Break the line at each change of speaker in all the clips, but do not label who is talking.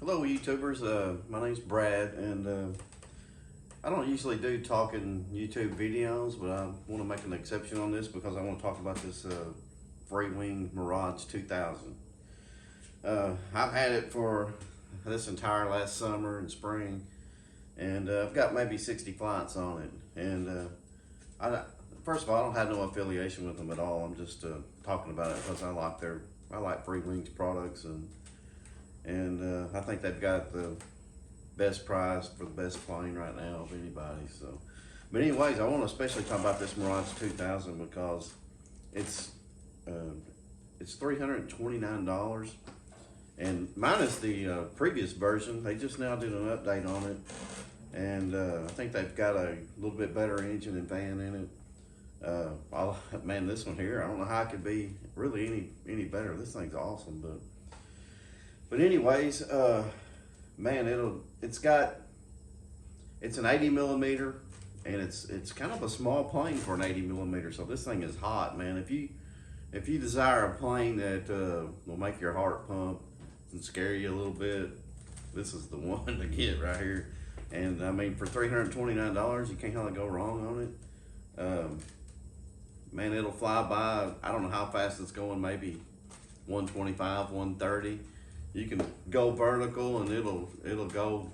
Hello YouTubers, my name's Brad, and I don't usually do talking YouTube videos, but I want to make an exception on this because I want to talk about this Freewing Mirage 2000. I've had it for this entire last summer and spring, and I've got maybe 60 flights on it. And first of all, I don't have no affiliation with them at all. I'm just talking about it because I like Freewing's products, and I think they've got the best price for the best plane right now of anybody. So, but anyways, I want to especially talk about this Mirage 2000 because it's $329, and minus the previous version. They just now did an update on it, and I think they've got a little bit better engine and van in it. Man, this one here, I don't know how it could be really any better. This thing's awesome, but anyways, man, it's an 80 millimeter, and it's kind of a small plane for an 80 millimeter. So this thing is hot, man. If you desire a plane that will make your heart pump and scare you a little bit, this is the one to get right here. And I mean, for $329, you can't hardly go wrong on it. Man, it'll fly by. I don't know how fast it's going, maybe 125, 130. You can go vertical and it'll go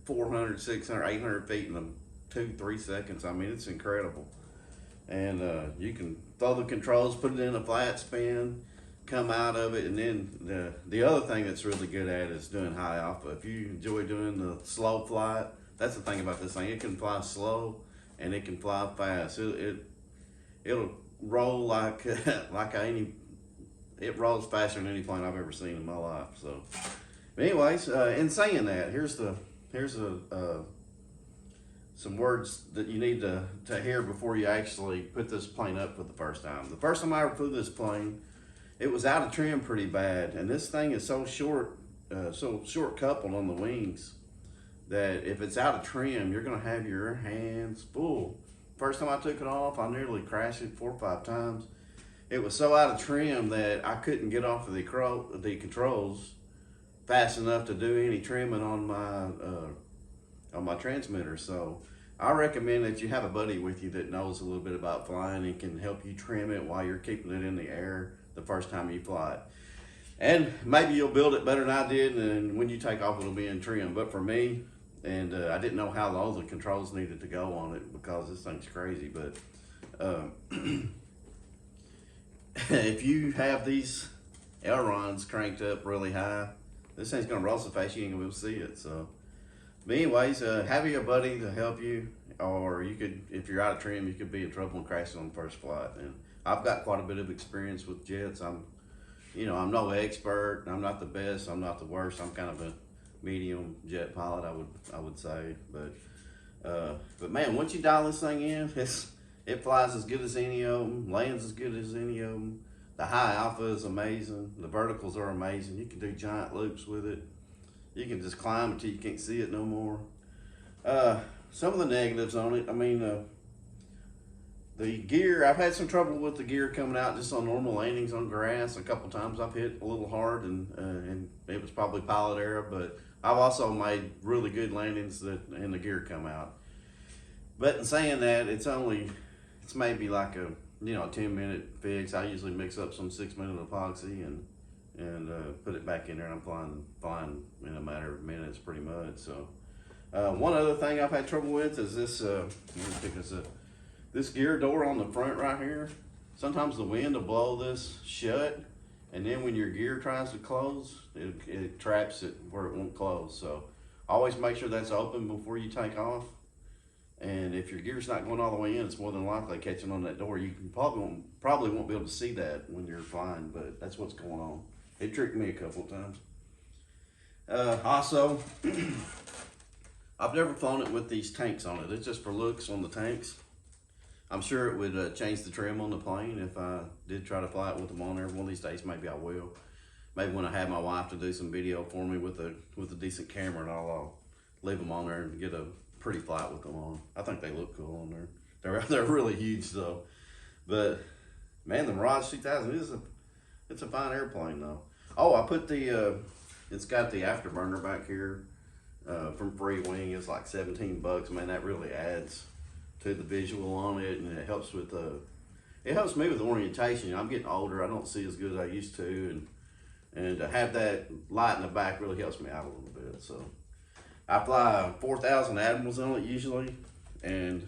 400, 600, 800 feet in 2-3 seconds. I mean, it's incredible. And you can throw the controls, put it in a flat spin, come out of it. And then the other thing that's really good at is doing high alpha. If you enjoy doing the slow flight, that's the thing about this thing. It can fly slow and it can fly fast. It'll roll like it rolls faster than any plane I've ever seen in my life. So, but anyways, in saying that, here's some words that you need to hear before you actually put this plane up for the first time. The first time I ever flew this plane, it was out of trim pretty bad, and this thing is so short coupled on the wings that if it's out of trim, you're gonna have your hands full. First time I took it off, I nearly crashed it 4 or 5 times. It was so out of trim that I couldn't get off of the controls fast enough to do any trimming on my transmitter. So I recommend that you have a buddy with you that knows a little bit about flying and can help you trim it while you're keeping it in the air the first time you fly it. And maybe you'll build it better than I did, and when you take off, it'll be in trim. But for me, and I didn't know how low the controls needed to go on it because this thing's crazy. But if you have these ailerons cranked up really high, this thing's gonna roll so fast you ain't gonna be able to see it. So, but anyways, have a buddy to help you, or you could, if you're out of trim, you could be in trouble and crash on the first flight. And I've got quite a bit of experience with jets. I'm no expert. I'm not the best. I'm not the worst. I'm kind of a medium jet pilot, I would say. But man, once you dial this thing in, it flies as good as any of them, lands as good as any of them. The high alpha is amazing. The verticals are amazing. You can do giant loops with it. You can just climb until you can't see it no more. Some of the negatives on it, I mean, the gear, I've had some trouble with the gear coming out just on normal landings on grass. A couple times I've hit a little hard, and it was probably pilot error, but I've also made really good landings and the gear come out. But in saying that, it's maybe like a 10-minute fix. I usually mix up some 6-minute epoxy and put it back in there, and I'm flying in a matter of minutes pretty much. So one other thing I've had trouble with is this, let me pick this up. This gear door on the front right here, sometimes the wind will blow this shut, and then when your gear tries to close, it traps it where it won't close. So always make sure that's open before you take off. And if your gear's not going all the way in, it's more than likely catching on that door. You can probably won't be able to see that when you're flying, but that's what's going on. It tricked me a couple of times. Also, I've never flown it with these tanks on it. It's just for looks on the tanks. I'm sure it would change the trim on the plane if I did try to fly it with them on there. One of these days, maybe I will. Maybe when I have my wife to do some video for me with a decent camera, and I'll leave them on there and get a pretty flight with them on. I think they look cool on there. They're really huge though. But man, the Mirage 2000 it's a fine airplane though. Oh, I put the It's got the afterburner back here from Freewing. It's like 17 bucks. Man, that really adds to the visual on it, and it helps with it helps me with orientation. I'm getting older. I don't see as good as I used to, and to have that light in the back really helps me out a little bit. So I fly 4,000 Admirals on it usually, and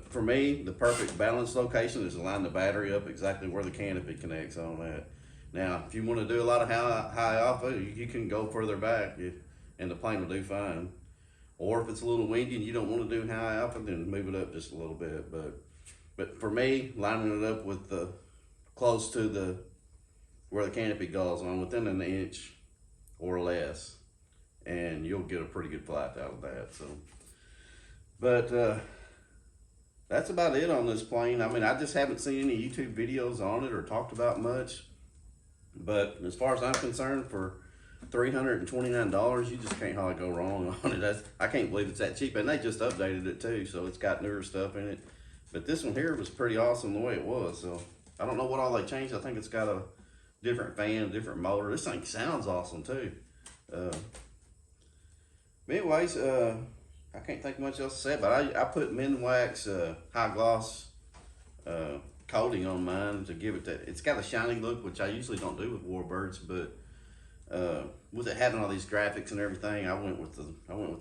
for me, the perfect balance location is to line the battery up exactly where the canopy connects on that. Now, if you want to do a lot of high alpha, you can go further back, and the plane will do fine. Or if it's a little windy and you don't want to do high alpha, then move it up just a little bit. But for me, lining it up with close to where the canopy goes on, within an inch or less, and you'll get a pretty good flight out of that. So, but that's about it on this plane. I mean, I just haven't seen any YouTube videos on it or talked about much. But as far as I'm concerned, for $329, you just can't hardly go wrong on it. I can't believe it's that cheap, and they just updated it too, so it's got newer stuff in it. But this one here was pretty awesome the way it was. So I don't know what all they changed. I think it's got a different fan, different motor. This thing sounds awesome too. Anyways, I can't think much else to say, but I put Minwax high gloss coating on mine to give it that. It's got a shiny look, which I usually don't do with Warbirds, but with it having all these graphics and everything, I went with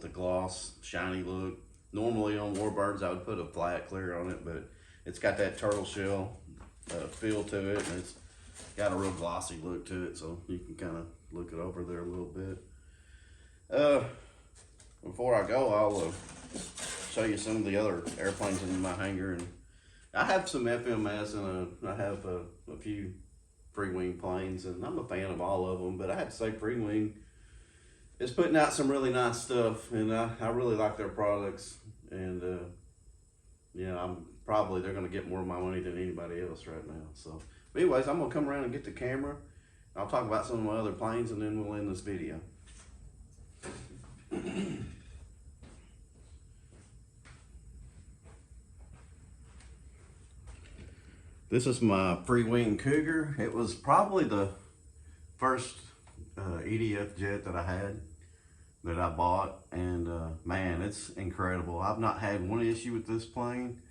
the gloss shiny look. Normally on Warbirds I would put a flat clear on it, but it's got that turtle shell feel to it, and it's got a real glossy look to it, so you can kind of look it over there a little bit. Before I go, I'll show you some of the other airplanes in my hangar. And I have some FMS, and I have a few Freewing planes, and I'm a fan of all of them. But I have to say, Freewing is putting out some really nice stuff, and I really like their products. And yeah, they're going to get more of my money than anybody else right now. So, but anyways, I'm going to come around and get the camera. I'll talk about some of my other planes, and then we'll end this video. This is my Freewing Cougar. It was probably the first EDF jet that I had, that I bought, and man, it's incredible. I've not had one issue with this plane.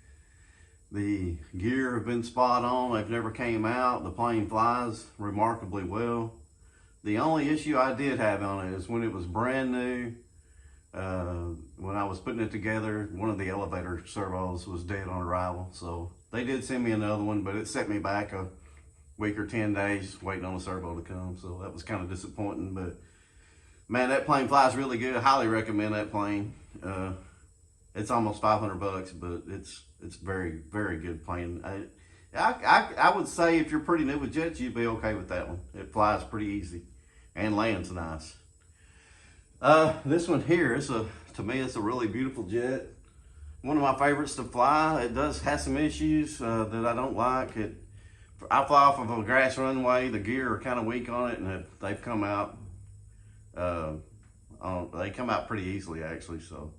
The gear have been spot on. They've never came out. The plane flies remarkably well. The only issue I did have on it is when it was brand new. When I was putting it together, one of the elevator servos was dead on arrival, so they did send me another one, but it set me back a week or 10 days waiting on a servo to come, so that was kind of disappointing. But man, that plane flies really good. I highly recommend that plane. It's almost 500 bucks, but it's very, very good plane. I would say if you're pretty new with jets, you'd be okay with that one. It flies pretty easy and lands nice. This one here to me, it's a really beautiful jet. One of my favorites to fly. It does have some issues that I don't like. I fly off of a grass runway. The gear are kind of weak on it, and they've come out. They come out pretty easily, actually. So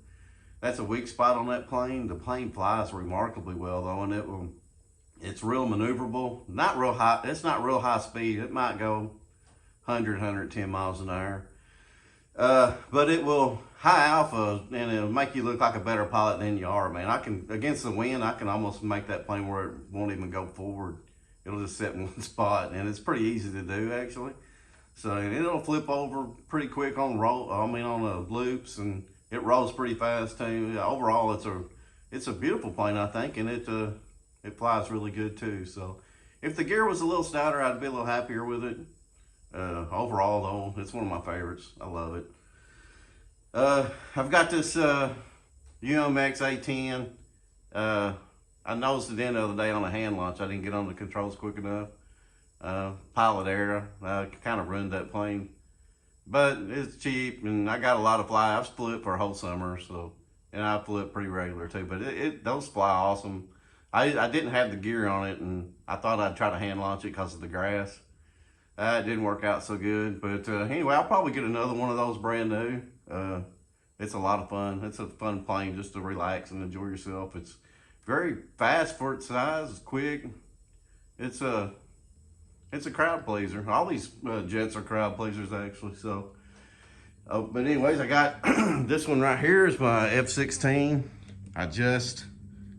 that's a weak spot on that plane. The plane flies remarkably well, though, and it's real maneuverable. Not real high. It's not real high speed. It might go 100, 110 miles an hour. But it will high alpha, and it'll make you look like a better pilot than you are, man. Against the wind, I can almost make that plane where it won't even go forward. It'll just sit in one spot, and it's pretty easy to do, actually. So, and it'll flip over pretty quick on the loops, and it rolls pretty fast too. Overall, it's a beautiful plane, I think, and it flies really good too. So, if the gear was a little stouter, I'd be a little happier with it. Overall, though, it's one of my favorites. I love it. I've got this UMX A10. I noticed it the other day on a hand launch. I didn't get on the controls quick enough. Pilot error. Kind of ruined that plane. But it's cheap, and I got a lot of fly. I've flew it for a whole summer, and I flew it pretty regular too. But those fly awesome. I didn't have the gear on it, and I thought I'd try to hand launch it because of the grass. It didn't work out so good, but anyway, I'll probably get another one of those brand new. It's a lot of fun. It's a fun plane just to relax and enjoy yourself. It's very fast for its size. It's quick. It's it's a crowd pleaser. All these jets are crowd pleasers actually. So, but anyways, I got this one right here is my F-16. I just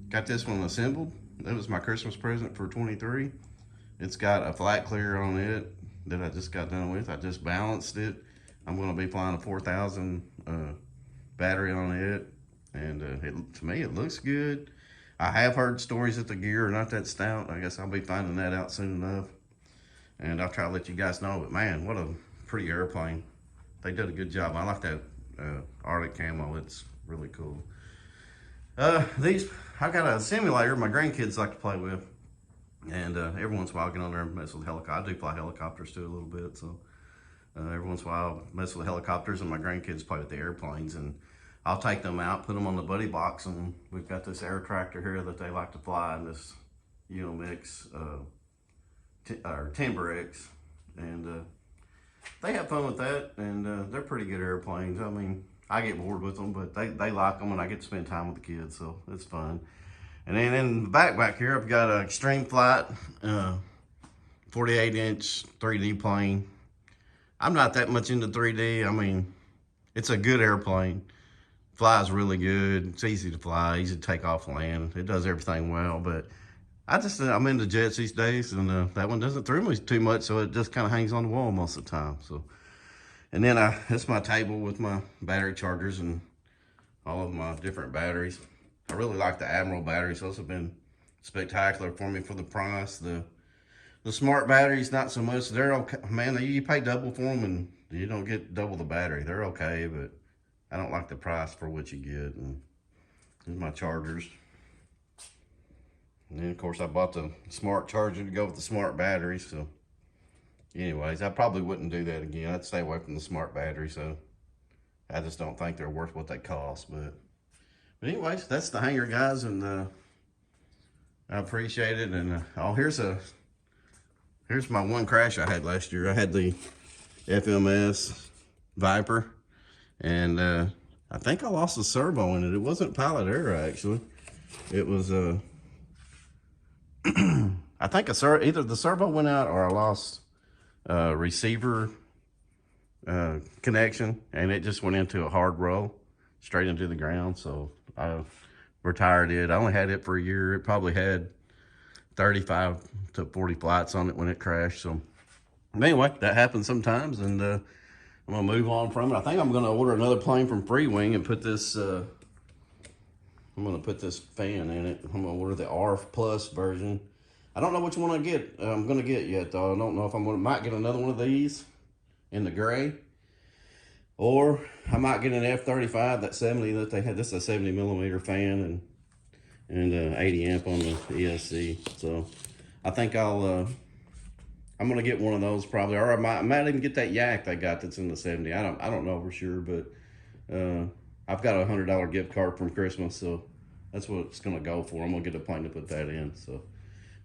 got this one assembled. That was my Christmas present for 23. It's got a flat clear on it that I just got done with. I just balanced it. I'm going to be flying a 4,000 battery on it, and to me it looks good. I have heard stories that the gear are not that stout. I guess I'll be finding that out soon enough, and I'll try to let you guys know. But man, what a pretty airplane. They did a good job. I like that Arctic camo. It's really cool. These, I got a simulator my grandkids like to play with, and every once in a while I get on there and mess with helicopters. I do fly helicopters too a little bit, so every once in a while I mess with helicopters, and my grandkids play with the airplanes, and I'll take them out, put them on the buddy box, and we've got this air tractor here that they like to fly in this Unimix or Timber-X, and they have fun with that, and they're pretty good airplanes. I mean, I get bored with them, but they like them, and I get to spend time with the kids, so it's fun. And then in the back here, I've got an Extreme Flight 48-inch 3D plane. I'm not that much into 3D. I mean, it's a good airplane. Flies really good. It's easy to fly, easy to take off and land. It does everything well, but I'm into jets these days, and that one doesn't thrill me too much, so it just kind of hangs on the wall most of the time. So, and then that's my table with my battery chargers and all of my different batteries. I really like the Admiral batteries. Those have been spectacular for me for the price. The smart batteries, not so much. They're okay, man. You pay double for them, and you don't get double the battery. They're okay, but I don't like the price for what you get. And here's my chargers. And then, of course, I bought the smart charger to go with the smart battery. So, anyways, I probably wouldn't do that again. I'd stay away from the smart battery. So, I just don't think they're worth what they cost. But anyways, that's the hangar, guys, and I appreciate it. And oh, here's my one crash I had last year. I had the FMS Viper, and I think I lost a servo in it. It wasn't pilot error, actually. It was I think either the servo went out or I lost receiver connection, and it just went into a hard roll straight into the ground. So I retired it. I only had it for a year. It probably had 35 to 40 flights on it when it crashed. So anyway, that happens sometimes, and I'm gonna move on from it. I think I'm gonna order another plane from Freewing and put this I'm gonna put this fan in it. I'm gonna order the R Plus version. I don't know which one I'm gonna get yet, though. I don't know if might get another one of these in the gray, or I might get an F-35, that 70 that they had. This is a 70 millimeter fan and 80 amp on the ESC. So I think I'm gonna get one of those probably, or I might even get that yak they got that's in the 70. I don't know for sure, but I've got a $100 gift card from Christmas, so that's what it's gonna go for. I'm gonna get a plane to put that in. So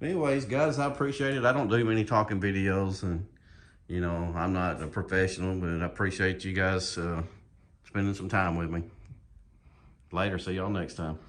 anyways, guys, I appreciate it. I don't do many talking videos, and you know, I'm not a professional, but I appreciate you guys spending some time with me. Later, see y'all next time.